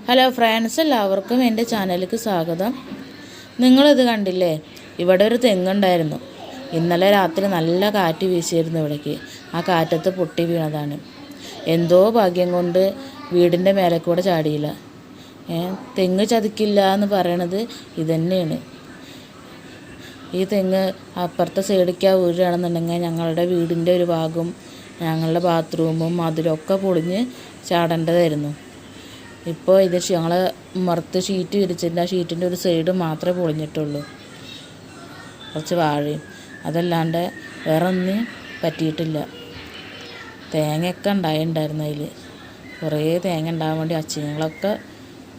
Hello friends, എല്ലാവർക്കും എൻ്റെ ചാനലിലേക്ക് സ്വാഗതം. നിങ്ങളിത് കണ്ടില്ലേ? ഇവിടെ ഒരു തെങ്ങുണ്ടായിരുന്നു. ഇന്നലെ രാത്രി നല്ല കാറ്റ് വീശിയിരുന്നു ഇവിടേക്ക്. ആ കാറ്റത്ത് പൊട്ടി വീണതാണ്. എന്തോ ഭാഗ്യം കൊണ്ട് വീടിൻ്റെ മേലെ കൂടെ ചാടിയില്ല. തെങ്ങ് ചതിക്കില്ല എന്ന് പറയണത് ഇതന്നെയാണ്. ഈ തെങ്ങ് അപ്പുറത്തെ സൈഡിലേക്ക് വീഴുകയാണെന്നുണ്ടെങ്കിൽ ഞങ്ങളുടെ വീടിൻ്റെ ഒരു ഭാഗവും ഞങ്ങളുടെ ബാത്റൂമും മതിലൊക്കെ പൊളിഞ്ഞ് ചാടേണ്ടതായിരുന്നു. ഇപ്പോൾ ഇത് ഞങ്ങൾ മറുത്ത് ഷീറ്റ് വിരിച്ചിട്ട് ആ ഷീറ്റിൻ്റെ ഒരു സൈഡ് മാത്രമേ പൊളിഞ്ഞിട്ടുള്ളൂ. കുറച്ച് വാഴയും അതല്ലാണ്ട് വേറെ ഒന്നും പറ്റിയിട്ടില്ല. തേങ്ങയൊക്കെ ഉണ്ടായിരുന്നു. അതിൽ കുറേ തേങ്ങ ഉണ്ടാകാൻ വേണ്ടി അച്ചിങ്ങളൊക്കെ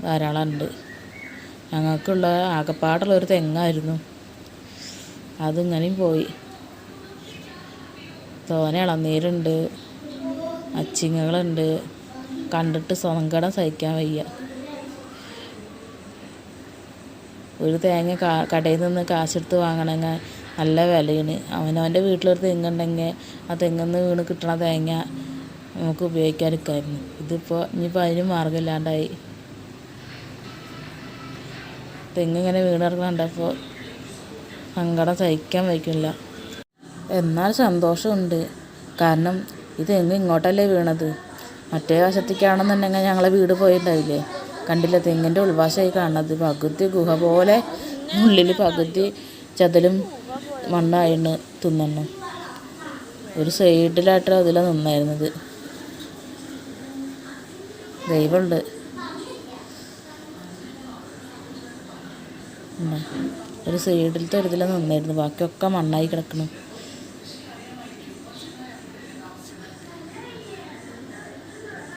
ധാരാളം ഉണ്ട്. ഞങ്ങൾക്കുള്ള ആകപ്പാടുള്ളൊരു തെങ്ങായിരുന്നു. അതിങ്ങനെയും പോയി. തോന ഇളനീരുണ്ട്, അച്ചിങ്ങകളുണ്ട്. കണ്ടിട്ട് സങ്കടം സഹിക്കാൻ വയ്യ. ഒരു തേങ്ങ കടയിൽ നിന്ന് കാശെടുത്ത് വാങ്ങണമെങ്കിൽ നല്ല വിലയാണ്. അവനവൻ്റെ വീട്ടിലൊരു തെങ്ങുണ്ടെങ്കിൽ ആ തെങ്ങിൽ നിന്ന് വീണ് കിട്ടണ തേങ്ങ നമുക്ക് ഉപയോഗിക്കാതിരിക്കായിരുന്നു. ഇനിയിപ്പോൾ അതിന് മാർഗ്ഗമില്ലാണ്ടായി. തെങ്ങിങ്ങനെ വീണിറങ്ങി കണ്ടപ്പോൾ സങ്കടം സഹിക്കാൻ വയ്ക്കില്ല. എന്നാൽ സന്തോഷമുണ്ട്. കാരണം ഈ തെങ്ങ് ഇങ്ങോട്ടല്ലേ വീണത്. മറ്റേ വശത്തേക്കാണെന്നുണ്ടെങ്കിൽ ഞങ്ങളെ വീട് പോയിട്ടുണ്ടാവില്ലേ? കണ്ടില്ല, തെങ്ങിൻ്റെ ഉൾവശമായി കാണുന്നത് പകുതി ഗുഹ പോലെ, ഉള്ളിൽ പകുതി ചതലും മണ്ണായിരുന്നു തിന്നു. ഒരു സൈഡിലായിട്ട് അതിലാണ് നിന്നായിരുന്നത്. ദൈവമുണ്ട്. ഒരു സൈഡിലത്തെ ഒരു ഇതിലാണ് നിന്നായിരുന്നു. ബാക്കിയൊക്കെ മണ്ണായി കിടക്കണം.